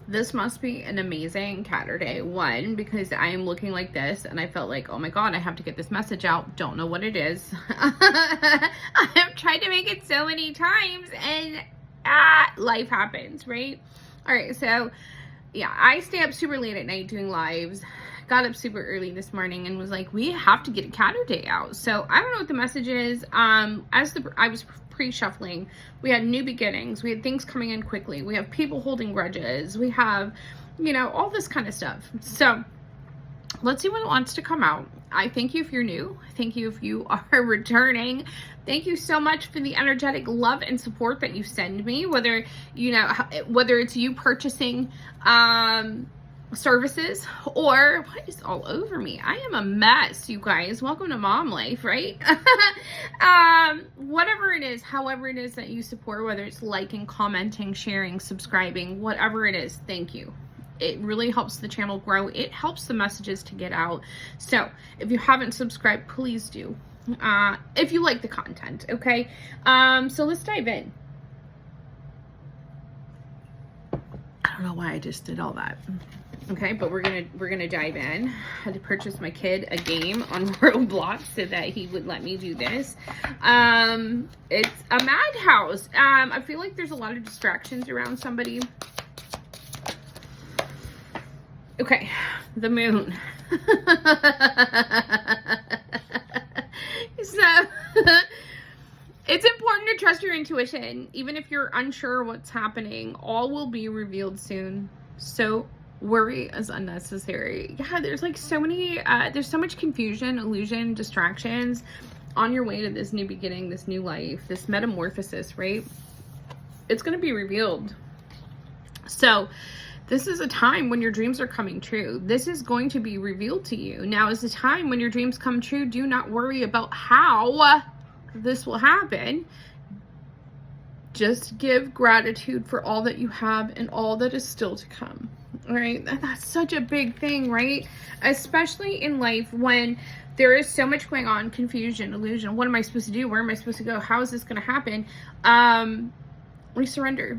This must be an amazing Caturday. One, because I am looking like this and I felt like, oh my God, I have to get this message out. Don't know what it is. I have tried to make it so many times and life happens, right? All right, so yeah, I stay up super late at night doing lives. Got up super early this morning and was like, we have to get a Caturday out. So I don't know what the message is. I was pre-shuffling, we had new beginnings, we had things coming in quickly, we have people holding grudges, we have, all this kind of stuff. So let's see what wants to come out. I thank you if you're new. Thank you if you are returning. Thank you so much for the energetic love and support that you send me, whether it's you purchasing services or what is all over me. I am a mess, you guys. Welcome to mom life, right? Whatever it is, however it is that you support, whether it's liking, commenting, sharing, subscribing, whatever it is, thank you. It really helps the channel grow. It helps the messages to get out. So if you haven't subscribed, please do. If you like the content, okay? So let's dive in. I don't know why I just did all that. Okay, but we're gonna dive in. I had to purchase my kid a game on Roblox so that he would let me do this. It's a madhouse. I feel like there's a lot of distractions around somebody. Okay, the moon. So it's important to trust your intuition, even if you're unsure what's happening. All will be revealed soon. So worry is unnecessary. Yeah, there's like so many, there's so much confusion, illusion, distractions on your way to this new beginning, this new life, this metamorphosis, right? It's going to be revealed. So this is a time when your dreams are coming true. This is going to be revealed to you. Now is the time when your dreams come true. Do not worry about how this will happen. Just give gratitude for all that you have and all that is still to come. All right, that's such a big thing, right? Especially in life when there is so much going on, confusion, illusion. What am I supposed to do? Where am I supposed to go? How is this going to happen? We surrender.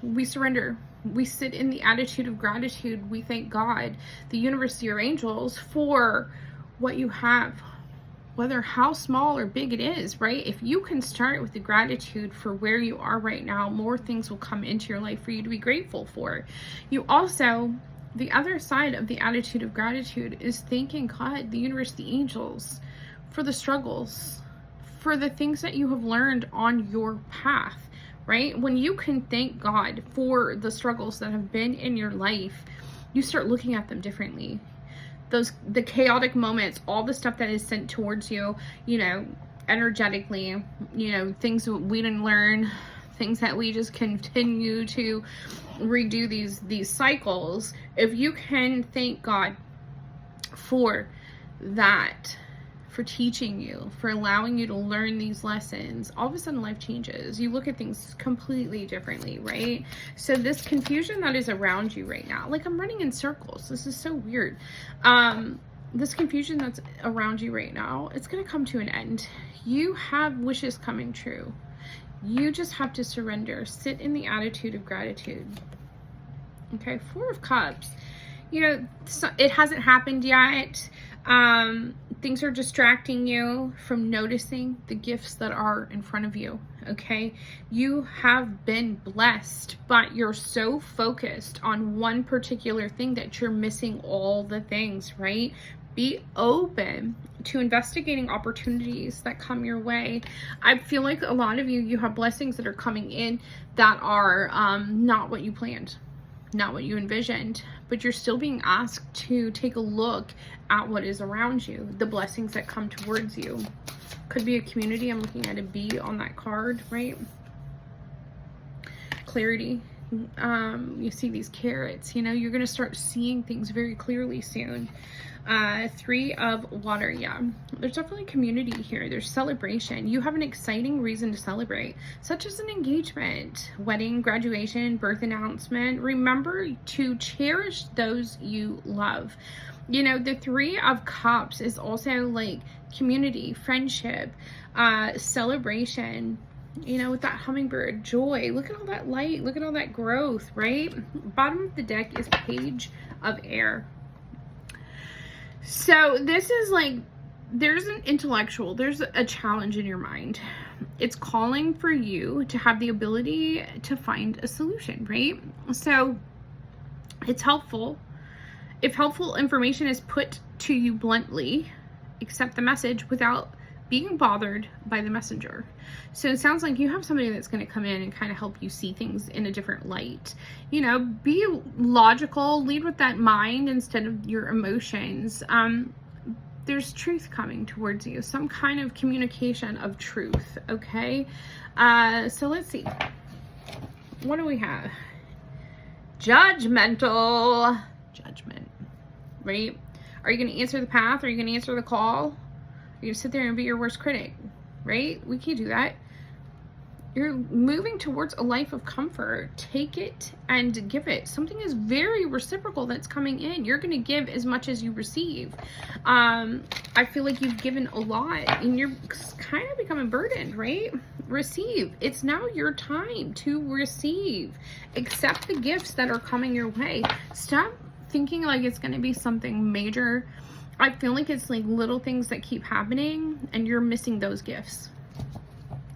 We surrender. We sit in the attitude of gratitude. We thank God, the universe, your angels, for what you have, whether how small or big it is, right? If you can start with the gratitude for where you are right now, more things will come into your life for you to be grateful for. You also, the other side of the attitude of gratitude is thanking God, the universe, the angels, for the struggles, for the things that you have learned on your path, right? When you can thank God for the struggles that have been in your life, you start looking at them differently. The chaotic moments, all the stuff that is sent towards you, energetically, things that we didn't learn, things that we just continue to redo these cycles. If you can thank God for that, for teaching you, for allowing you to learn these lessons, all of a sudden life changes. You look at things completely differently, right? So this confusion that is around you right now, like I'm running in circles. This is so weird. This confusion that's around you right now, it's going to come to an end. You have wishes coming true. You just have to surrender. Sit in the attitude of gratitude. Okay, 4 of Cups. It hasn't happened yet. Things are distracting you from noticing the gifts that are in front of you, okay? You have been blessed, but you're so focused on one particular thing that you're missing all the things, right? Be open to investigating opportunities that come your way. I feel like a lot of you have blessings that are coming in that are not what you planned, not what you envisioned, but you're still being asked to take a look at what is around you, the blessings that come towards you. Could be a community. I'm looking at a bee on that card, right? Clarity. You see these carrots, you're going to start seeing things very clearly soon. 3 of water. Yeah, there's definitely community here. There's celebration. You have an exciting reason to celebrate, such as an engagement, wedding, graduation, birth announcement. Remember to cherish those you love. The 3 of Cups is also like community, friendship, celebration, You know, with that hummingbird, joy. Look at all that light. Look at all that growth, right? Bottom of the deck is Page of Air. So this is like, there's an intellectual, there's a challenge in your mind. It's calling for you to have the ability to find a solution, right? So it's helpful. If helpful information is put to you bluntly, accept the message without being bothered by the messenger. So it sounds like you have somebody that's going to come in and kind of help you see things in a different light. You know, be logical, lead with that mind instead of your emotions. There's truth coming towards you, some kind of communication of truth, okay? So let's see. What do we have? Judgmental. Judgment, right? Are you going to answer the path? Are you going to answer the call? You sit there and be your worst critic, right? We can't do that. You're moving towards a life of comfort. Take it and give it. Something is very reciprocal that's coming in. You're going to give as much as you receive. I feel like you've given a lot and you're kind of becoming burdened, right? Receive. It's now your time to receive. Accept the gifts that are coming your way. Stop thinking like it's going to be something major. I feel like it's like little things that keep happening and you're missing those gifts.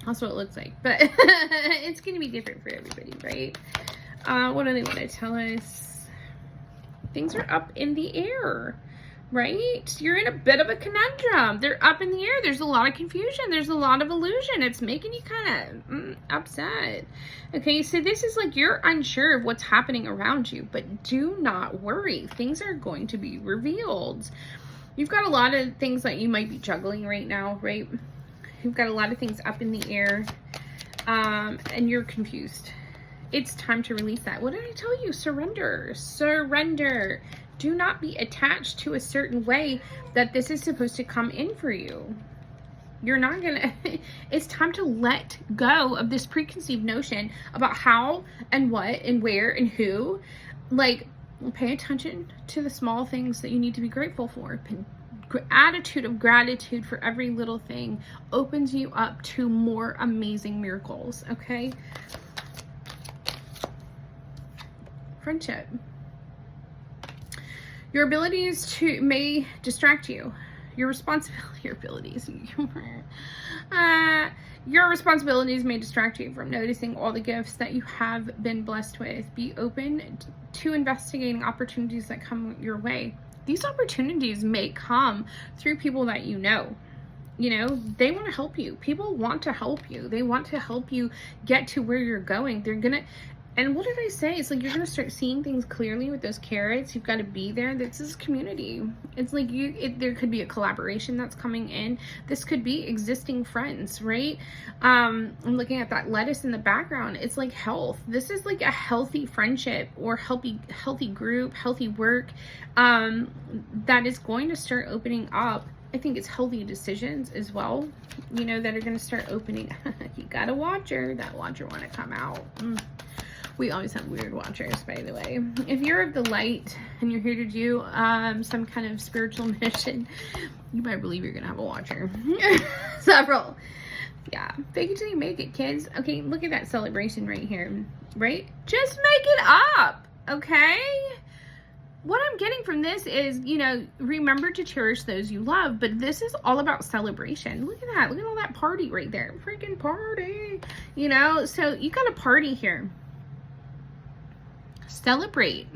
That's what it looks like. But it's going to be different for everybody, right? What do they want to tell us? Things are up in the air, right? You're in a bit of a conundrum. They're up in the air. There's a lot of confusion. There's a lot of illusion. It's making you kind of upset. Okay, so this is like you're unsure of what's happening around you, but do not worry. Things are going to be revealed. You've got a lot of things that you might be juggling right now, right? You've got a lot of things up in the air, and you're confused. It's time to release that. What did I tell you? Surrender. Surrender. Do not be attached to a certain way that this is supposed to come in for you. You're not gonna, it's time to let go of this preconceived notion about how and what and where and who. Like, pay attention to the small things that you need to be grateful for. Attitude of gratitude for every little thing opens you up to more amazing miracles, okay? Friendship. Your abilities may distract you. Your abilities may distract you from noticing all the gifts that you have been blessed with. Be open to investigating opportunities that come your way. These opportunities may come through people that you know. You know, they want to help you. People want to help you. They want to help you get to where you're going. They're gonna, and what did I say? It's like you're gonna start seeing things clearly with those carrots. You've got to be there. This is community. It's like there could be a collaboration that's coming in. This could be existing friends, right? I'm looking at that lettuce in the background. It's like health. This is like a healthy friendship or healthy group, healthy work, that is going to start opening up. I think it's healthy decisions as well, you know, that are going to start opening. You got a watcher. That watcher want to come out. We always have weird watchers, by the way. If you're of the light and you're here to do some kind of spiritual mission, you might believe you're going to have a watcher. Several. Yeah. Fake it till you make it, kids. Okay, look at that celebration right here, right? Just make it up, okay? What I'm getting from this is, you know, remember to cherish those you love, but this is all about celebration. Look at that. Look at all that party right there. Freaking party. You know, so you got a party here. Celebrate.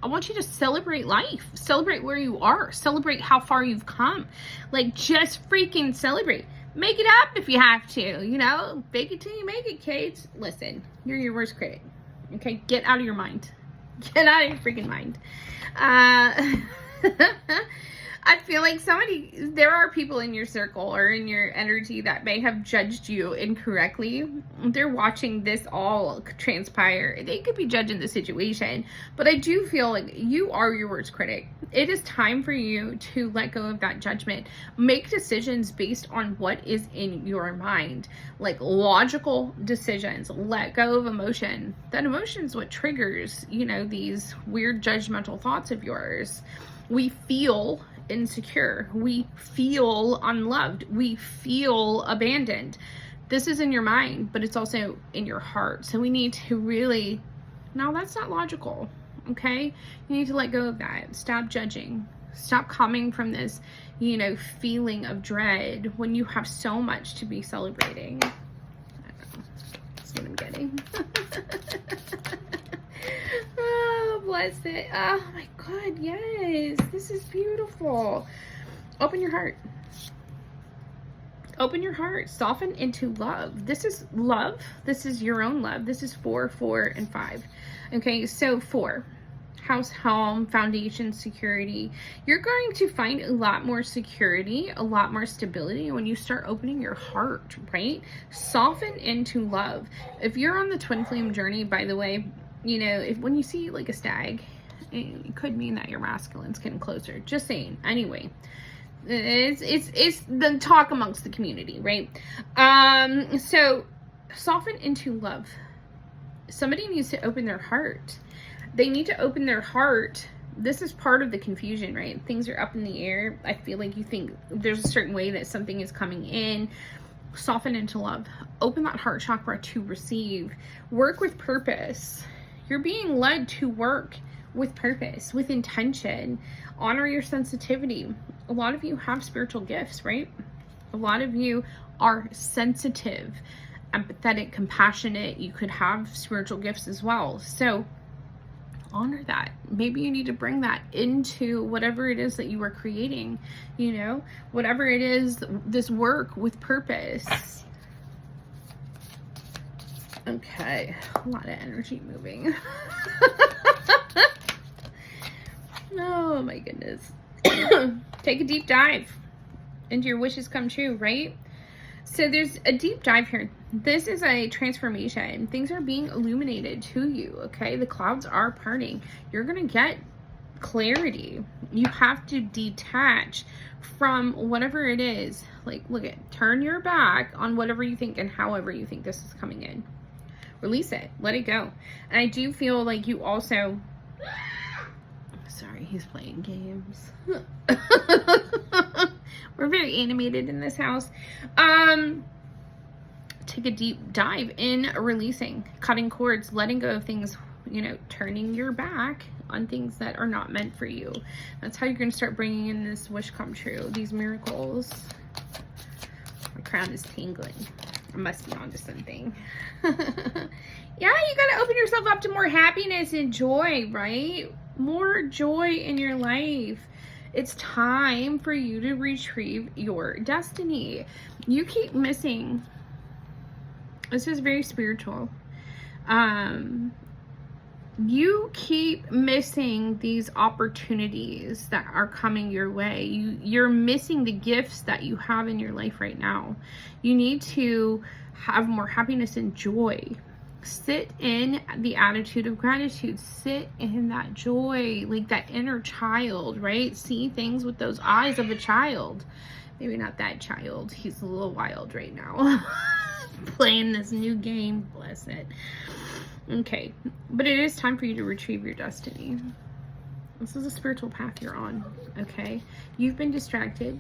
I want you to celebrate life. Celebrate where you are. Celebrate how far you've come. Like, just freaking celebrate. Make it up if you have to, you know. Fake it till you make it, kids. Listen, you're your worst critic. Okay? Get out of your mind. Get out of your freaking mind. I feel like there are people in your circle or in your energy that may have judged you incorrectly. They're watching this all transpire. They could be judging the situation, but I do feel like you are your worst critic. It is time for you to let go of that judgment. Make decisions based on what is in your mind, like logical decisions. Let go of emotion. That emotion is what triggers, you know, these weird judgmental thoughts of yours. We feel insecure. We feel unloved. We feel abandoned. This is in your mind, but it's also in your heart. So we need to really, no, that's not logical, okay? You need to let go of that. Stop judging. Stop coming from this, you know, feeling of dread when you have so much to be celebrating. I don't know. That's what I'm getting. Oh, bless it. Oh my God, yes. This is beautiful. Open your heart. Open your heart. Soften into love. This is love. This is your own love. This is 4, 4, and 5. Okay, so 4. House, home, foundation, security. You're going to find a lot more security, a lot more stability when you start opening your heart, right? Soften into love. If you're on the twin flame journey, by the way, you know, when you see like a stag, it could mean that your masculine's getting closer. Just saying. Anyway, it's the talk amongst the community, right? So soften into love. Somebody needs to open their heart. They need to open their heart. This is part of the confusion, right? Things are up in the air. I feel like you think there's a certain way that something is coming in. Soften into love. Open that heart chakra to receive. Work with purpose. You're being led to work with purpose, with intention. Honor your sensitivity. A lot of you have spiritual gifts, right? A lot of you are sensitive, empathetic, compassionate. You could have spiritual gifts as well. So honor that. Maybe you need to bring that into whatever it is that you are creating, you know, whatever it is, this work with purpose. Okay, a lot of energy moving. Oh my goodness. Take a deep dive into your wishes come true, right? So there's a deep dive here. This is a transformation. Things are being illuminated to you, okay? The clouds are parting. You're going to get clarity. You have to detach from whatever it is. Like, look at, turn your back on whatever you think and however you think this is coming in. Release it. Let it go. And I do feel like you also... Sorry, he's playing games. We're very animated in this house. Take a deep dive in releasing, cutting cords, letting go of things, you know, turning your back on things that are not meant for you. That's how you're going to start bringing in this wish come true, these miracles. My crown is tingling. I must be onto something. Yeah, you got to open yourself up to more happiness and joy, right? More joy in your life. It's time for you to retrieve your destiny. You keep missing. This is very spiritual. You keep missing these opportunities that are coming your way. You're missing the gifts that you have in your life right now. You need to have more happiness and joy. Sit in the attitude of gratitude. Sit in that joy, like that inner child, right? See things with those eyes of a child. Maybe not that child. He's a little wild right now. Playing this new game. Bless it. Okay. But it is time for you to retrieve your destiny. This is a spiritual path you're on. Okay? You've been distracted.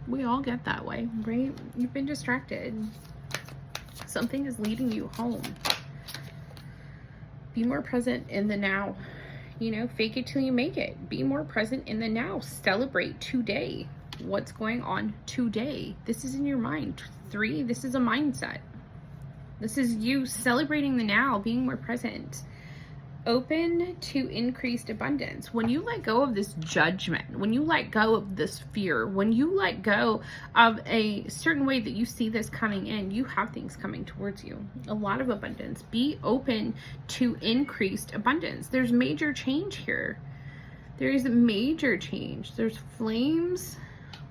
We all get that way, right? You've been distracted. Something is leading you home. Be more present in the now. You know, fake it till you make it. Be more present in the now. Celebrate today. What's going on today? This is in your mind. 3, this is a mindset. This is you celebrating the now, being more present. Open to increased abundance. When you let go of this judgment, when you let go of this fear, when you let go of a certain way that you see this coming in, you have things coming towards you. A lot of abundance. Be open to increased abundance. There's major change here. There is major change. There's flames.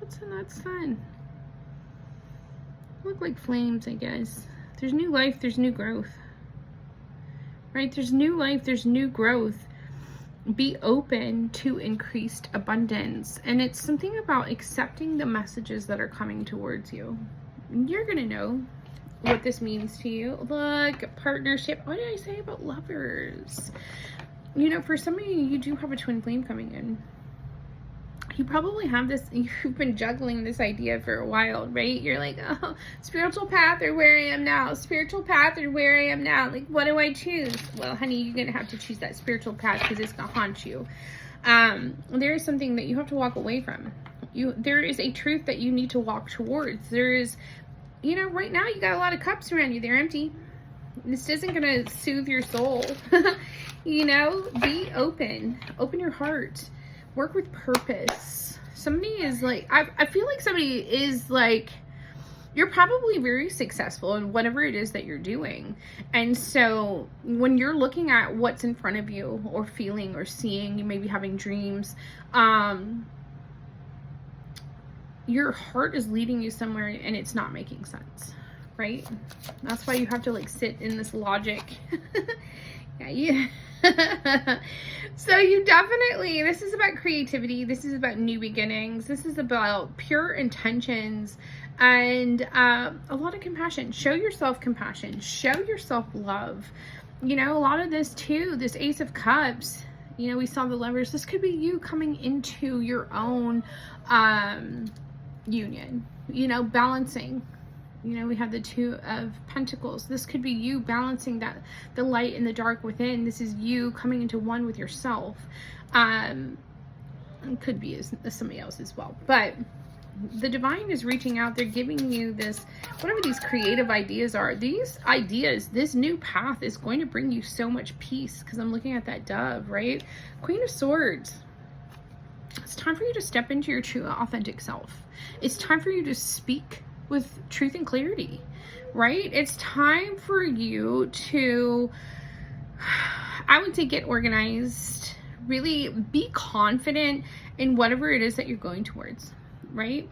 What's in that sun? Look like flames, I guess. There's new life. There's new growth. Right? There's new life, there's new growth. Be open to increased abundance. And it's something about accepting the messages that are coming towards you. You're going to know what this means to you. Look, partnership. What did I say about lovers? You know, for some of you, you do have a twin flame coming in. You probably have this, you've been juggling this idea for a while, right? You're like, oh, spiritual path or where I am now, spiritual path or where I am now. Like, what do I choose? Well, honey, you're going to have to choose that spiritual path because it's going to haunt you. There is something that you have to walk away from. There is a truth that you need to walk towards. There is, you know, right now you got a lot of cups around you. They're empty. This isn't going to soothe your soul. You know, be open. Open your heart. Work with purpose. Somebody is like, I feel like somebody is like, you're probably very successful in whatever it is that you're doing. And so when you're looking at what's in front of you or feeling or seeing, you may be having dreams, your heart is leading you somewhere and it's not making sense, right? That's why you have to like sit in this logic. Yeah. So you definitely, this is about creativity. This is about new beginnings. This is about pure intentions and a lot of compassion. Show yourself compassion. Show yourself love. You know, a lot of this too, this Ace of Cups, you know, we saw the Lovers. This could be you coming into your own union, you know, balancing. You know, we have the Two of Pentacles. This could be you balancing that, the light and the dark within. This is you coming into one with yourself. It could be as somebody else as well. But the divine is reaching out. They're giving you this, whatever these creative ideas are. These ideas, this new path is going to bring you so much peace. Because I'm looking at that dove, right? Queen of Swords. It's time for you to step into your true, authentic self. It's time for you to speak with truth and clarity, right? It's time for you to, I would say, get organized, really be confident in whatever it is that you're going towards, right?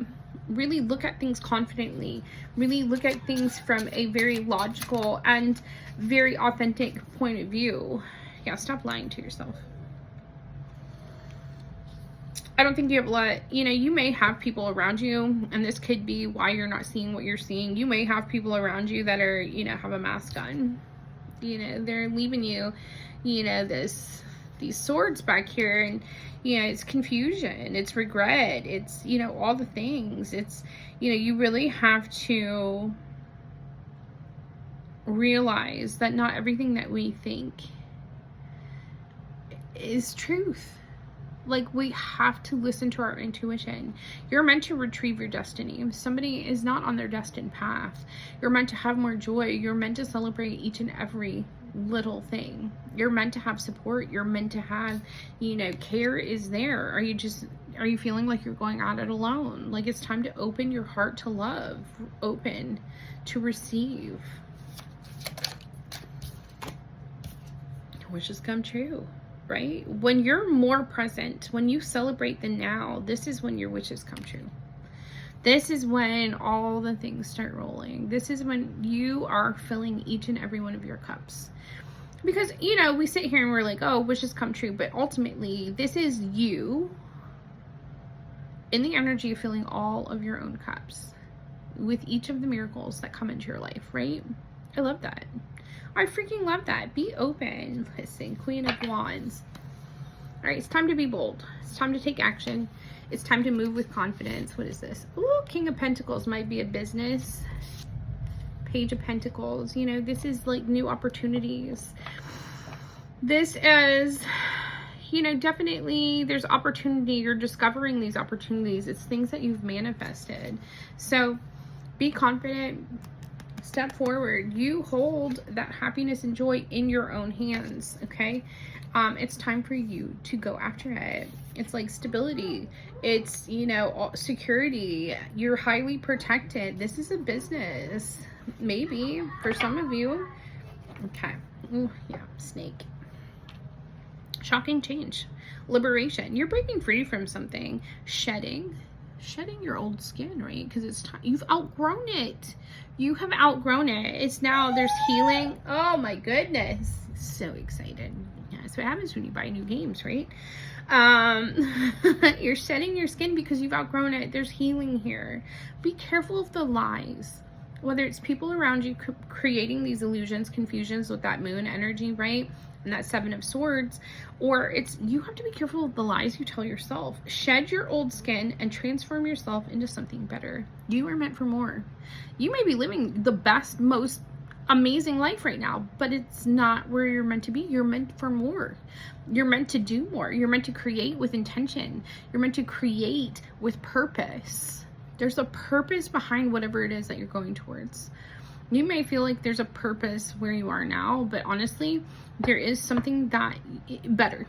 Really look at things confidently, really look at things from a very logical and very authentic point of view. Yeah, stop lying to yourself. I don't think you have a lot, you know, you may have people around you, and this could be why you're not seeing what you're seeing. You may have people around you that are, you know, have a mask on. You know, they're leaving you, you know, these swords back here, and, you know, it's confusion, it's regret, it's, you know, all the things. It's, you know, you really have to realize that not everything that we think is truth. Like, we have to listen to our intuition. You're meant to retrieve your destiny. If somebody is not on their destined path, you're meant to have more joy. You're meant to celebrate each and every little thing. You're meant to have support. You're meant to have, you know, care is there. Are you feeling like you're going at it alone? Like, it's time to open your heart to love, open to receive. Wishes come true. Right? When you're more present, when you celebrate the now, this is when your wishes come true. This is when all the things start rolling. This is when you are filling each and every one of your cups. Because, you know, we sit here and we're like, oh, wishes come true. But ultimately, this is you in the energy of filling all of your own cups with each of the miracles that come into your life, right? I love that. I freaking love that. Be open. Listen, Queen of Wands. All right, it's time to be bold. It's time to take action. It's time to move with confidence. What is this? Ooh, King of Pentacles might be a business. Page of Pentacles. You know, this is like new opportunities. This is, you know, definitely there's opportunity. You're discovering these opportunities. It's things that you've manifested. So be confident. Step forward. You hold that happiness and joy in your own hands, okay? It's time for you to go after it. It's like stability. It's, you know, security. You're highly protected. This is a business. Maybe for some of you. Okay. Ooh, yeah, snake. Shocking change. Liberation. You're breaking free from something. Shedding your old skin, right? Because it's time. You've outgrown it. You have outgrown it. It's now, there's healing. Oh my goodness. So excited. Yeah, that's what happens when you buy new games, right? You're shedding your skin because you've outgrown it. There's healing here. Be careful of the lies. Whether it's people around you creating these illusions, confusions with that moon energy, right? And that 7 of Swords, or it's you have to be careful of the lies you tell yourself. Shed your old skin and transform yourself into something better. You are meant for more. You may be living the best, most amazing life right now, but it's not where you're meant to be. You're meant for more. You're meant to do more. You're meant to create with intention. You're meant to create with purpose. There's a purpose behind whatever it is that you're going towards. You may feel like there's a purpose where you are now, but honestly, there is something that better.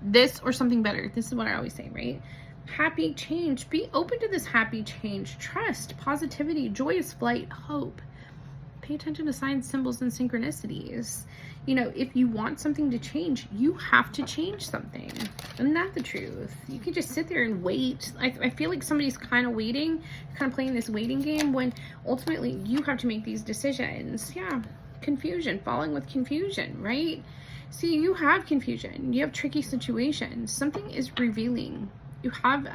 This or something better. This is what I always say, right? Happy change. Be open to this happy change. Trust, positivity, joyous flight, hope. Pay attention to signs, symbols, and synchronicities. You know, if you want something to change, you have to change something. Isn't that the truth? You can just sit there and wait. I feel like somebody's kind of waiting, kind of playing this waiting game when ultimately you have to make these decisions. Yeah, confusion, falling with confusion, right? See, you have confusion. You have tricky situations. Something is revealing. You have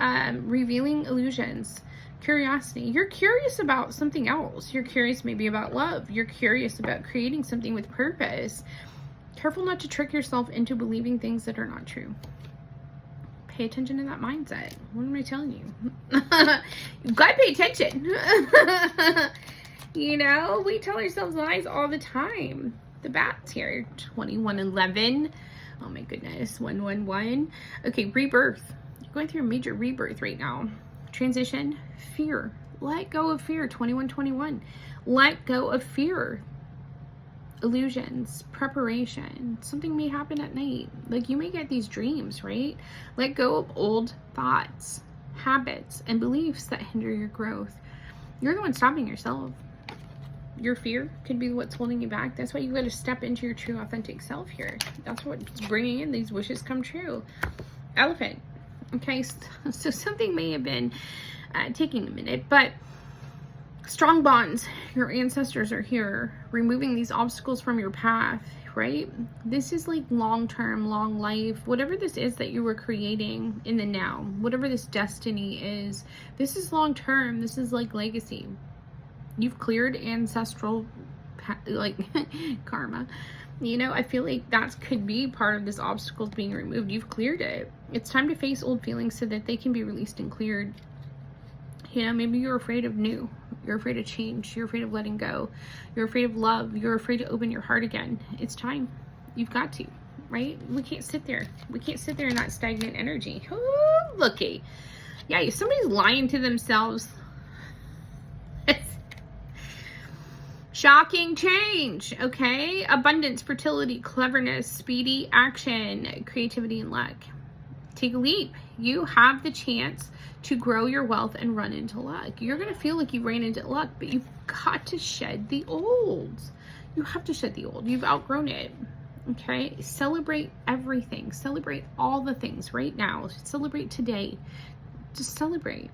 revealing illusions. Curiosity. You're curious about something else. You're curious maybe about love. You're curious about creating something with purpose. Careful not to trick yourself into believing things that are not true. Pay attention to that mindset. What am I telling you? You've got to pay attention. You know, we tell ourselves lies all the time. The bats here. 2111. Oh my goodness. 111. Okay, rebirth. You're going through a major rebirth right now. Transition, fear. Let go of fear. 2121. Let go of fear. Illusions, preparation. Something may happen at night. Like you may get these dreams, right? Let go of old thoughts, habits, and beliefs that hinder your growth. You're the one stopping yourself. Your fear could be what's holding you back. That's why you got to step into your true, authentic self here. That's what's bringing in these wishes come true. Elephant. Okay, so something may have been taking a minute, but strong bonds. Your ancestors are here, removing these obstacles from your path, right? This is like long-term, long life. Whatever this is that you were creating in the now, whatever this destiny is, this is long-term. This is like legacy. You've cleared ancestral, like, karma. You know, I feel like that could be part of this obstacles being removed. You've cleared it. It's time to face old feelings so that they can be released and cleared. You know, maybe you're afraid of new. You're afraid of change. You're afraid of letting go. You're afraid of love. You're afraid to open your heart again. It's time. You've got to, right? We can't sit there. We can't sit there in that stagnant energy. Oh, looky. Yeah, if somebody's lying to themselves. Shocking change, okay? Abundance, fertility, cleverness, speedy action, creativity, and luck. Take a leap. You have the chance to grow your wealth and run into luck. You're going to feel like you ran into luck, but you've got to shed the old. You have to shed the old. You've outgrown it, okay? Celebrate everything. Celebrate all the things right now. Celebrate today. Just celebrate.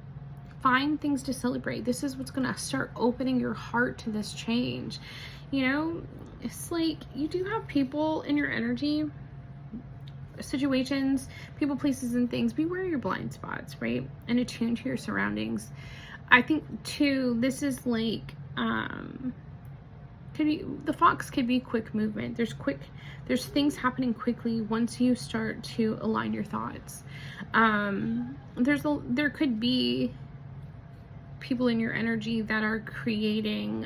Find things to celebrate. This is what's going to start opening your heart to this change. You know, it's like you do have people in your energy, situations, people, places, and things. Beware your blind spots, right? And attune to your surroundings. I think too, this is like, could be, the fox could be quick movement. There's things happening quickly once you start to align your thoughts. There could be people in your energy that are creating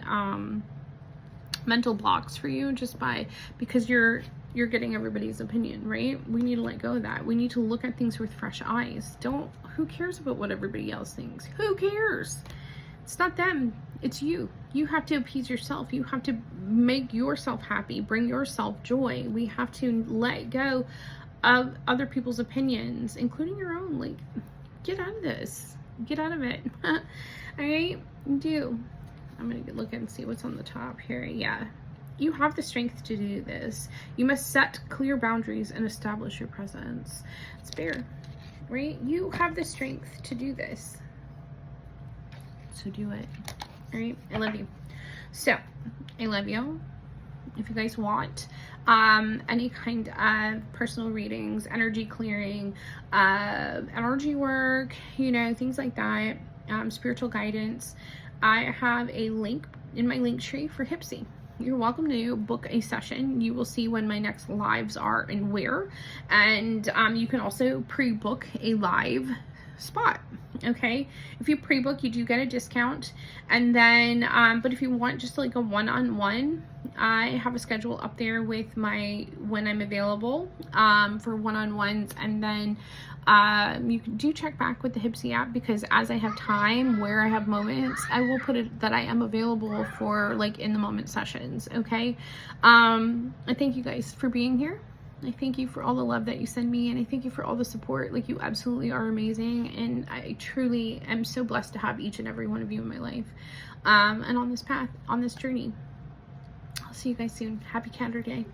mental blocks for you just because you're getting everybody's opinion, right? We need to let go of that. We need to look at things with fresh eyes. Who cares about what everybody else thinks? Who cares? It's not them, it's you. You have to appease yourself. You have to make yourself happy, bring yourself joy. We have to let go of other people's opinions, including your own. Like, get out of this. Get out of it. All right? Do. I'm going to look and see what's on the top here. Yeah. You have the strength to do this. You must set clear boundaries and establish your presence. It's fair, right? You have the strength to do this. So do it. All right? I love you. So, I love you. If you guys want any kind of personal readings, energy clearing, energy work, you know, things like that, spiritual guidance, I have a link in my link tree for Hipsy. You're welcome to book a session. You will see when my next lives are and where. And you can also pre-book a live spot. Okay, if you pre-book, you do get a discount. And then but if you want just like a one-on-one, I have a schedule up there with my when I'm available for one-on-ones. And then you can do check back with the Hipsy app, because as I have time, where I have moments, I will put it that I am available for like in the moment sessions. Okay, I thank you guys for being here. I thank you for all the love that you send me, and I thank you for all the support. Like, you absolutely are amazing, and I truly am so blessed to have each and every one of you in my life, and on this path, on this journey. I'll see you guys soon. Happy Caturday.